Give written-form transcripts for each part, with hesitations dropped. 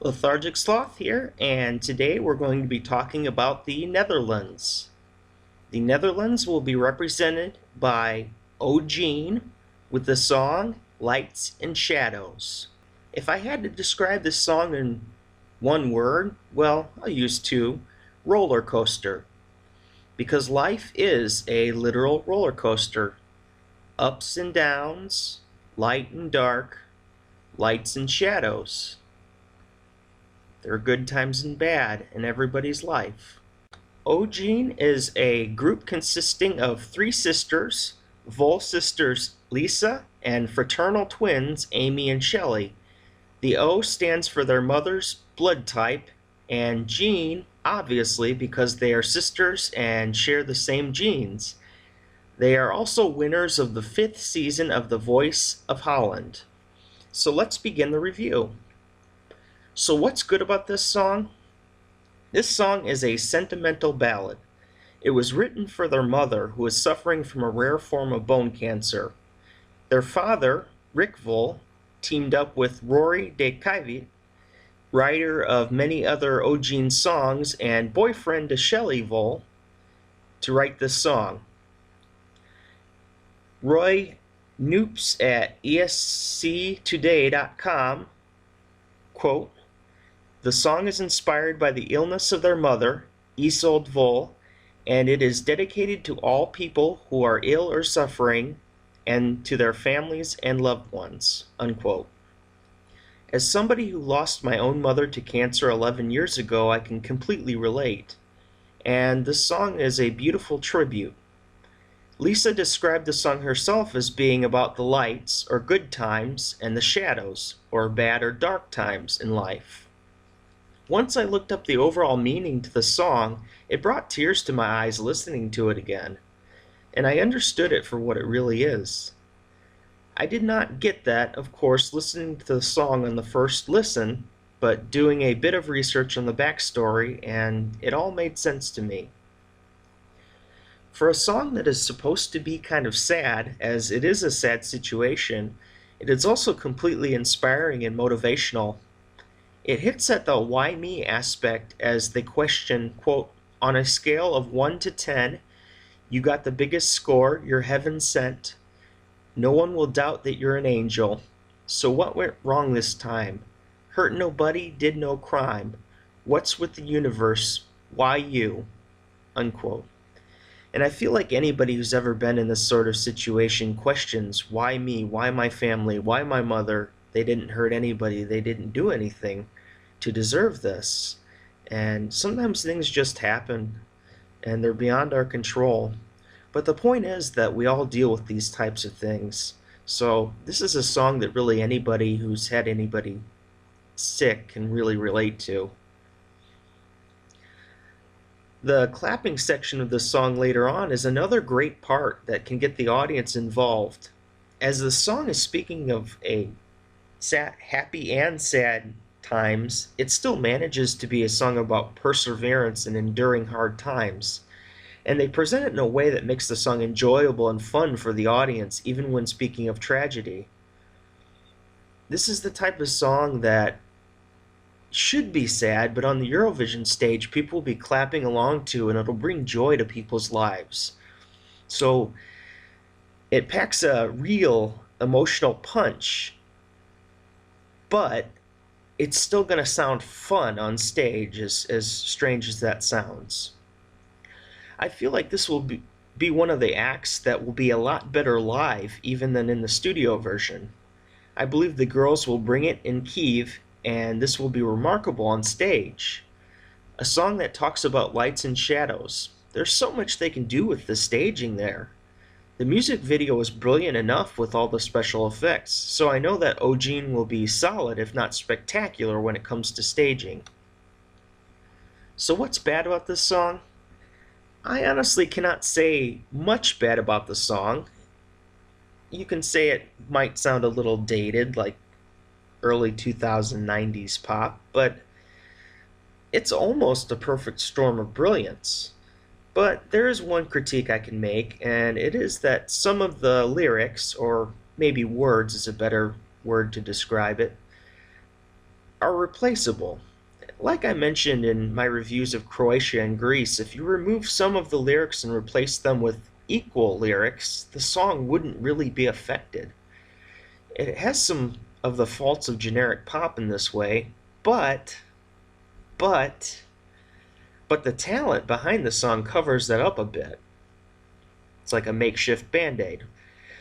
Lethargic Sloth here, and today we're going to be talking about the Netherlands. The Netherlands will be represented by O'G3NE with the song Lights and Shadows. If I had to describe this song in one word, well, I'll use two: roller coaster. Because life is a literal roller coaster. Ups and downs, light and dark, lights and shadows. There are good times and bad in everybody's life. O'G3NE is a group consisting of three sisters, Vol sisters Lisa, and fraternal twins Amy and Shelley. The O stands for their mother's blood type, and gene, obviously, because they are sisters and share the same genes. They are also winners of the 5th season of The Voice of Holland. So let's begin the review. So what's good about this song? This song is a sentimental ballad. It was written for their mother, who is suffering from a rare form of bone cancer. Their father, Rick Vol, teamed up with Rory de Kuyvit, writer of many other O'G3NE songs and boyfriend to Shelley Vol, to write this song. Roy Noops at ESCtoday.com, quote, "The song is inspired by the illness of their mother, Isolde Vol, and it is dedicated to all people who are ill or suffering, and to their families and loved ones," unquote. As somebody who lost my own mother to cancer 11 years ago, I can completely relate. And this song is a beautiful tribute. Lisa described the song herself as being about the lights, or good times, and the shadows, or bad or dark times in life. Once I looked up the overall meaning to the song, it brought tears to my eyes listening to it again, and I understood it for what it really is. I did not get that, of course, listening to the song on the first listen, but doing a bit of research on the backstory, and it all made sense to me. For a song that is supposed to be kind of sad, as it is a sad situation, it is also completely inspiring and motivational. It hits at the why me aspect as they question, quote, "On a scale of 1 to 10, you got the biggest score, you're heaven sent. No one will doubt that you're an angel. So what went wrong this time? Hurt nobody, did no crime. What's with the universe? Why you?" Unquote. And I feel like anybody who's ever been in this sort of situation questions, why me, why my family, why my mother? They didn't hurt anybody, they didn't do anything to deserve this. And sometimes things just happen, and they're beyond our control. But the point is that we all deal with these types of things. So this is a song that really anybody who's had anybody sick can really relate to. The clapping section of the song later on is another great part that can get the audience involved. As the song is speaking of a happy and sad times, it still manages to be a song about perseverance and enduring hard times. And they present it in a way that makes the song enjoyable and fun for the audience, even when speaking of tragedy. This is the type of song that should be sad, but on the Eurovision stage, people will be clapping along to, and it'll bring joy to people's lives. So it packs a real emotional punch, but it's still going to sound fun on stage, as strange as that sounds. I feel like this will be one of the acts that will be a lot better live even than in the studio version. I believe the girls will bring it in Kyiv, and this will be remarkable on stage. A song that talks about lights and shadows. There's so much they can do with the staging there. The music video is brilliant enough with all the special effects, so I know that O'G3NE will be solid if not spectacular when it comes to staging. So what's bad about this song? I honestly cannot say much bad about the song. You can say it might sound a little dated, like early 2090s pop, but it's almost a perfect storm of brilliance. But there is one critique I can make, and it is that some of the lyrics, or maybe words is a better word to describe it, are replaceable. Like I mentioned in my reviews of Croatia and Greece, if you remove some of the lyrics and replace them with equal lyrics, the song wouldn't really be affected. It has some of the faults of generic pop in this way, but but the talent behind the song covers that up a bit. It's like a makeshift band-aid.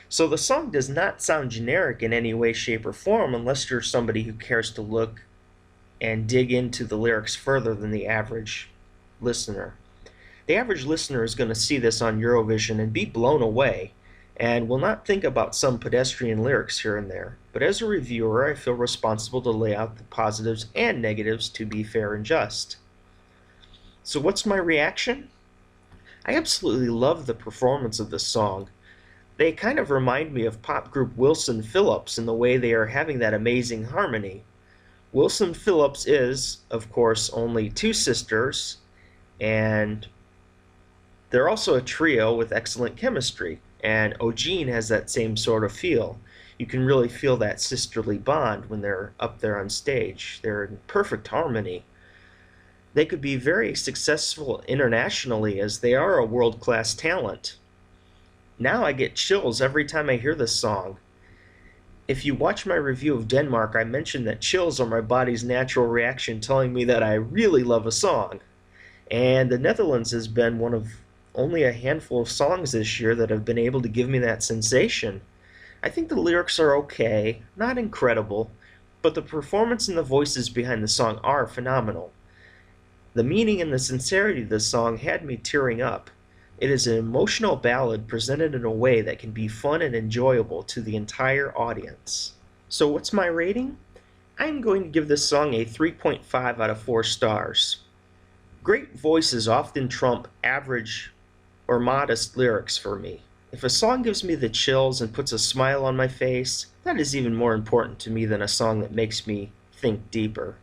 So the song does not sound generic in any way, shape, or form unless you're somebody who cares to look and dig into the lyrics further than the average listener. The average listener is going to see this on Eurovision and be blown away, and will not think about some pedestrian lyrics here and there. But as a reviewer, I feel responsible to lay out the positives and negatives to be fair and just. So what's my reaction? I absolutely love the performance of this song. They kind of remind me of pop group Wilson Phillips in the way they are having that amazing harmony. Wilson Phillips is, of course, only two sisters, and they're also a trio with excellent chemistry, and O'G3NE has that same sort of feel. You can really feel that sisterly bond when they're up there on stage. They're in perfect harmony. They could be very successful internationally as they are a world-class talent. Now I get chills every time I hear this song. If you watch my review of Denmark, I mentioned that chills are my body's natural reaction telling me that I really love a song. And the Netherlands has been one of only a handful of songs this year that have been able to give me that sensation. I think the lyrics are okay, not incredible, but the performance and the voices behind the song are phenomenal. The meaning and the sincerity of this song had me tearing up. It is an emotional ballad presented in a way that can be fun and enjoyable to the entire audience. So what's my rating? I'm going to give this song a 3.5 out of 4 stars. Great voices often trump average or modest lyrics for me. If a song gives me the chills and puts a smile on my face, that is even more important to me than a song that makes me think deeper.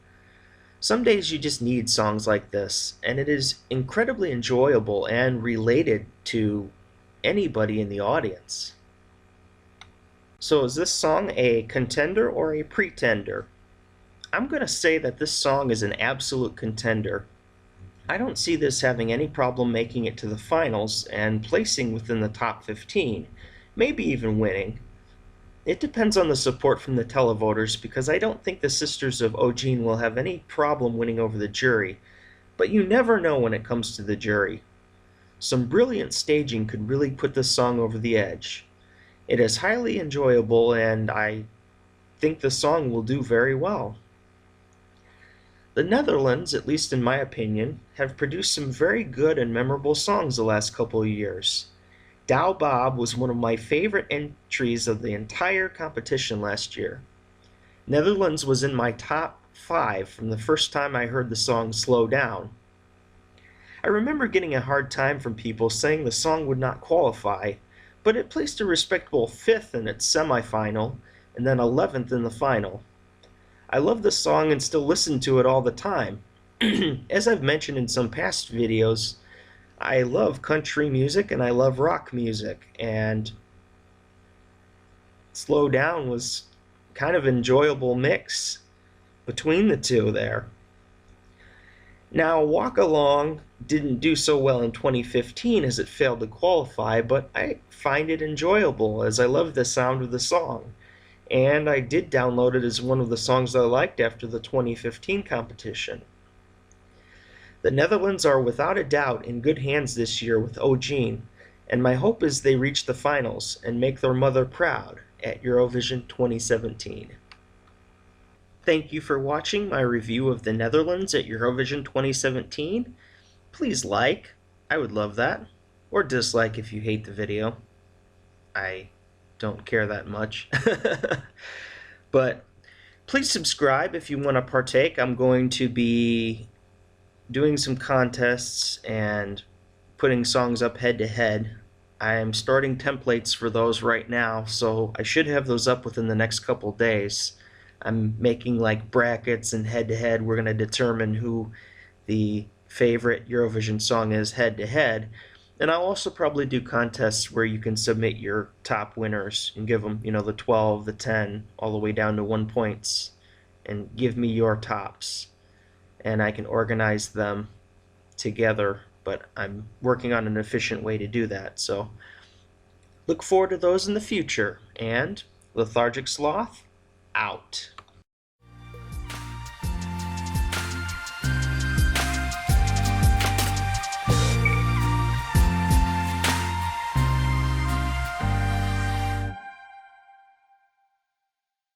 Some days you just need songs like this, and it is incredibly enjoyable and related to anybody in the audience. So is this song a contender or a pretender? I'm going to say that this song is an absolute contender. I don't see this having any problem making it to the finals and placing within the top 15, maybe even winning. It depends on the support from the televoters, because I don't think the sisters of O'G3NE will have any problem winning over the jury, but you never know when it comes to the jury. Some brilliant staging could really put this song over the edge. It is highly enjoyable, and I think the song will do very well. The Netherlands, at least in my opinion, have produced some very good and memorable songs the last couple of years. Douw Bob was one of my favorite entries of the entire competition last year. Netherlands was in my top 5 from the first time I heard the song Slow Down. I remember getting a hard time from people saying the song would not qualify, but it placed a respectable 5th in its semifinal and then 11th in the final. I love this song and still listen to it all the time. As I've mentioned in some past videos, I love country music and I love rock music, and Slow Down was kind of an enjoyable mix between the two there. Now, Walk Along didn't do so well in 2015 as it failed to qualify, but I find it enjoyable as I love the sound of the song, and I did download it as one of the songs I liked after the 2015 competition. The Netherlands are without a doubt in good hands this year with O'G3NE, and my hope is they reach the finals and make their mother proud at Eurovision 2017. Thank you for watching my review of the Netherlands at Eurovision 2017. Please like, I would love that, or dislike if you hate the video. I don't care that much. But please subscribe if you want to partake. I'm going to be doing some contests and putting songs up head-to-head. I'm starting templates for those right now, so I should have those up within the next couple days. I'm making like brackets and head-to-head. We're going to determine who the favorite Eurovision song is head-to-head. And I'll also probably do contests where you can submit your top winners and give them, the 12, the 10, all the way down to 1 points. and give me your tops, and I can organize them together, but I'm working on an efficient way to do that. So look forward to those in the future, and Lethargic Sloth, out.